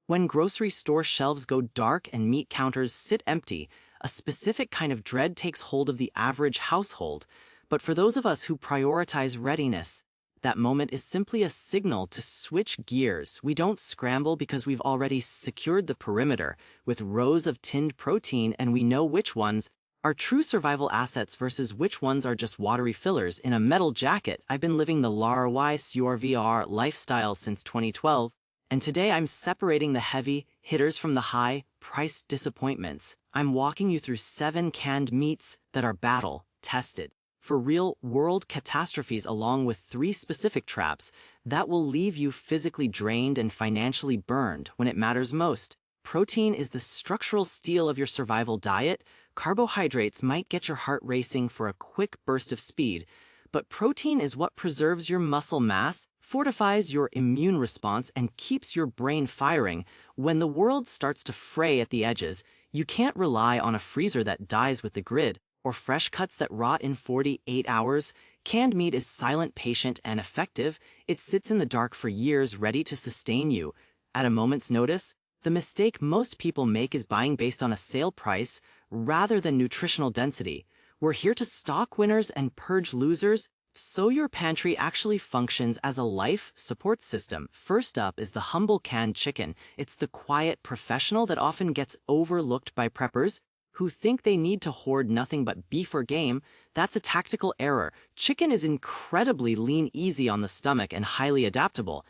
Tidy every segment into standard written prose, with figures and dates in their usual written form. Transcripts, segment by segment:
When grocery store shelves go dark and meat counters sit empty, a specific kind of dread takes hold of the average household. But for those of us who prioritize readiness, that moment is simply a signal to switch gears. We don't scramble because we've already secured the perimeter with rows of tinned protein, and we know which ones are true survival assets versus which ones are just watery fillers in a metal jacket. I've been living the LARY SURVR lifestyle since 2012, and today I'm separating the heavy hitters from the high-priced disappointments. I'm walking you through 7 canned meats that are battle-tested for real-world catastrophes, along with 3 specific traps that will leave you physically drained and financially burned when it matters most. Protein is the structural steel of your survival diet. Carbohydrates might get your heart racing for a quick burst of speed, but protein is what preserves your muscle mass, fortifies your immune response, and keeps your brain firing. When the world starts to fray at the edges, you can't rely on a freezer that dies with the grid, or fresh cuts that rot in 48 hours. Canned meat is silent, patient, and effective. It sits in the dark for years, ready to sustain you at a moment's notice. The mistake most people make is buying based on a sale price rather than nutritional density. We're here to stock winners and purge losers, so your pantry actually functions as a life support system. First up is the humble canned chicken. It's the quiet professional that often gets overlooked by preppers who think they need to hoard nothing but beef or game. That's a tactical error. Chicken is incredibly lean, easy on the stomach, and highly adaptable.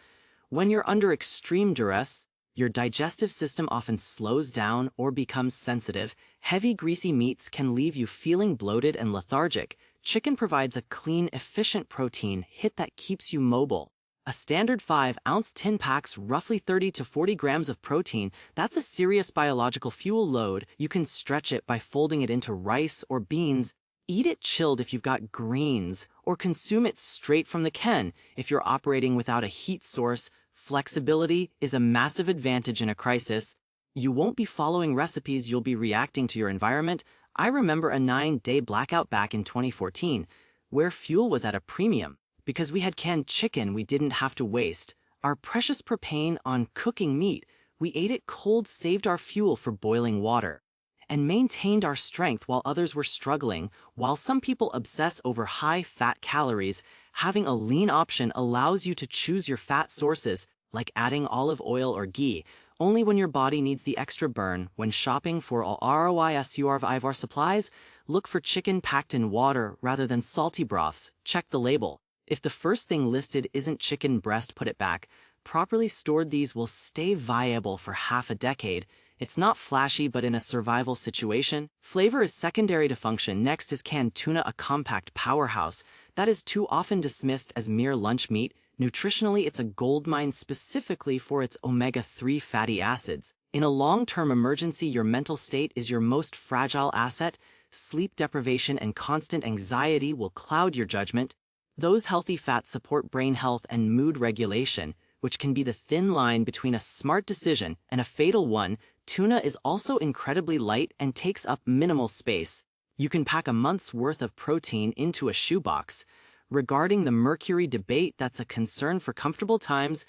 When you're under extreme duress, your digestive system often slows down or becomes sensitive. Heavy, greasy meats can leave you feeling bloated and lethargic. Chicken provides a clean, efficient protein hit that keeps you mobile. A standard 5-ounce tin packs roughly 30 to 40 grams of protein. That's a serious biological fuel load. You can stretch it by folding it into rice or beans. Eat it chilled if you've got greens, or consume it straight from the can if you're operating without a heat source. Flexibility is a massive advantage in a crisis. You won't be following recipes, you'll be reacting to your environment. I remember a 9-day blackout back in 2014, where fuel was at a premium. Because we had canned chicken we didn't have to waste our precious propane on cooking meat. We ate it cold, saved our fuel for boiling water, and maintained our strength while others were struggling. While some people obsess over high-fat calories, having a lean option allows you to choose your fat sources, like adding olive oil or ghee, only when your body needs the extra burn. When shopping for all ROI supplies, look for chicken packed in water rather than salty broths. Check the label. If the first thing listed isn't chicken breast, put it back. Properly stored, these will stay viable for half a decade. It's not flashy, but in a survival situation, flavor is secondary to function. Next is canned tuna, a compact powerhouse that is too often dismissed as mere lunch meat. Nutritionally, it's a goldmine, specifically for its omega-3 fatty acids. In a long-term emergency, your mental state is your most fragile asset. Sleep deprivation and constant anxiety will cloud your judgment. Those healthy fats support brain health and mood regulation, which can be the thin line between a smart decision and a fatal one. Tuna is also incredibly light and takes up minimal space. You can pack a month's worth of protein into a shoebox. Regarding the mercury debate, that's a concern for comfortable times,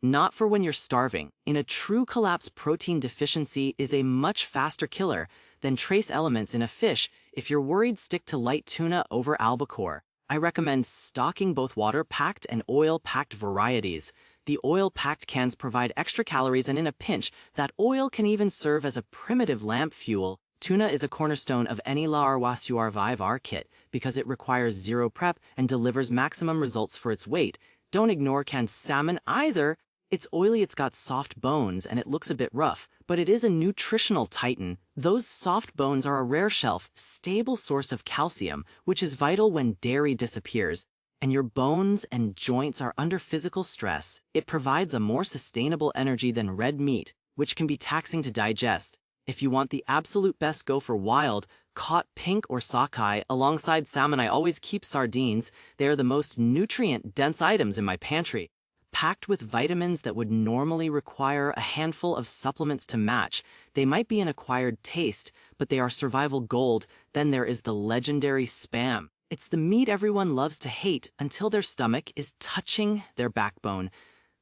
not for when you're starving. In a true collapse, protein deficiency is a much faster killer than trace elements in a fish. If you're worried, stick to light tuna over albacore. I recommend stocking both water-packed and oil-packed varieties. The oil-packed cans provide extra calories, and in a pinch, that oil can even serve as a primitive lamp fuel. Tuna is a cornerstone of any LARY SURVR kit because it requires zero prep and delivers maximum results for its weight. Don't ignore canned salmon either. It's oily, it's got soft bones, and it looks a bit rough, but it is a nutritional titan. Those soft bones are a rare shelf, stable source of calcium, which is vital when dairy disappears, and your bones and joints are under physical stress. It provides a more sustainable energy than red meat, which can be taxing to digest. If you want the absolute best, go for wild, caught pink or sockeye. Alongside salmon, I always keep sardines. They are the most nutrient-dense items in my pantry, packed with vitamins that would normally require a handful of supplements to match. They might be an acquired taste, but they are survival gold. Then there is the legendary Spam. It's the meat everyone loves to hate until their stomach is touching their backbone.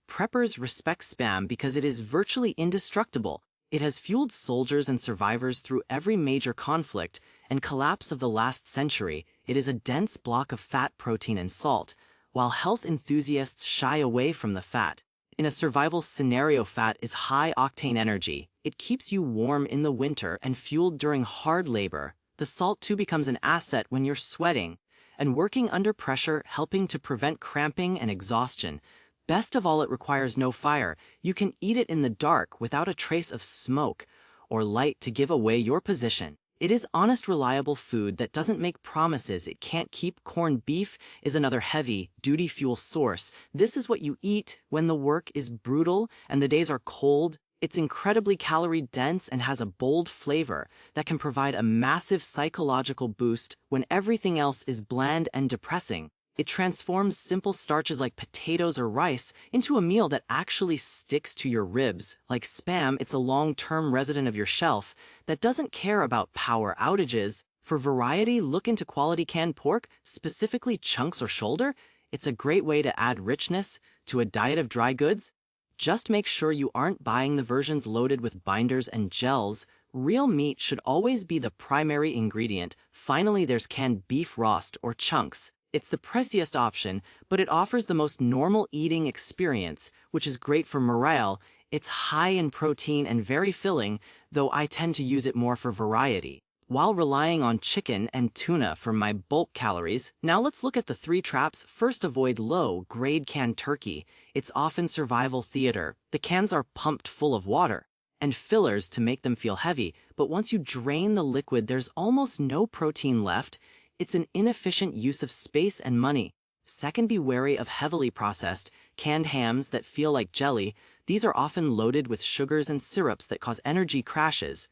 Preppers respect Spam because it is virtually indestructible. It has fueled soldiers and survivors through every major conflict and collapse of the last century. It is a dense block of fat, protein, and salt, while health enthusiasts shy away from the fat. In a survival scenario, fat is high-octane energy. It keeps you warm in the winter and fueled during hard labor. The salt too becomes an asset when you're sweating and working under pressure, helping to prevent cramping and exhaustion. Best of all, it requires no fire. You can eat it in the dark without a trace of smoke or light to give away your position. It is honest, reliable food that doesn't make promises it can't keep. Corned beef is another heavy-duty fuel source. This is what you eat when the work is brutal and the days are cold. It's incredibly calorie-dense and has a bold flavor that can provide a massive psychological boost when everything else is bland and depressing. It transforms simple starches like potatoes or rice into a meal that actually sticks to your ribs. Like Spam, it's a long-term resident of your shelf that doesn't care about power outages. For variety, look into quality canned pork, specifically chunks or shoulder. It's a great way to add richness to a diet of dry goods. Just make sure you aren't buying the versions loaded with binders and gels. Real meat should always be the primary ingredient. Finally, there's canned beef roast or chunks. It's the priciest option, but it offers the most normal eating experience, which is great for morale. It's high in protein and very filling, though I tend to use it more for variety, while relying on chicken and tuna for my bulk calories. Now let's look at the 3 traps. First, avoid low-grade canned turkey. It's often survival theater. The cans are pumped full of water and fillers to make them feel heavy, but once you drain the liquid, there's almost no protein left. It's an inefficient use of space and money. Second, be wary of heavily processed, canned hams that feel like jelly. These are often loaded with sugars and syrups that cause energy crashes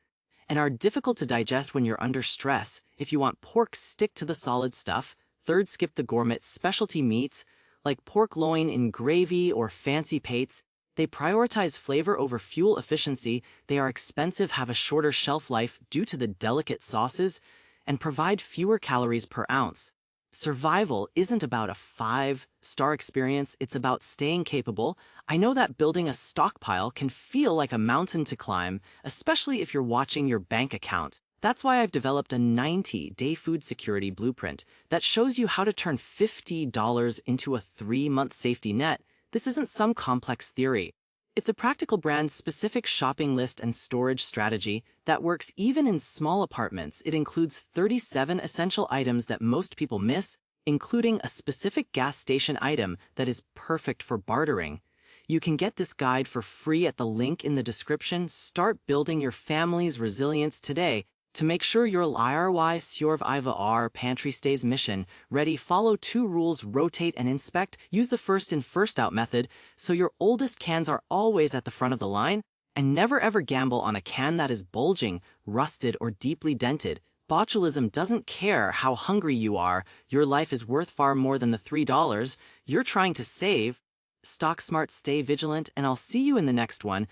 and are difficult to digest when you're under stress. If you want pork, stick to the solid stuff. Third, skip the gourmet specialty meats like pork loin in gravy or fancy pates. They prioritize flavor over fuel efficiency. They are expensive, have a shorter shelf life due to the delicate sauces, and provide fewer calories per ounce. Survival isn't about a 5-star experience, it's about staying capable. I know that building a stockpile can feel like a mountain to climb, especially if you're watching your bank account. That's why I've developed a 90-day food security blueprint that shows you how to turn $50 into a 3-month safety net. This isn't some complex theory. It's a practical brand-specific shopping list and storage strategy that works even in small apartments. It includes 37 essential items that most people miss, including a specific gas station item that is perfect for bartering. You can get this guide for free at the link in the description. Start building your family's resilience today. To make sure your IRY Survival pantry stays mission ready, follow 2 rules: rotate and inspect. Use the first in first out method so your oldest cans are always at the front of the line, and never ever gamble on a can that is bulging, rusted, or deeply dented. Botulism doesn't care how hungry you are. Your life is worth far more than the $3 you're trying to save. Stock smart, stay vigilant, and I'll see you in the next one.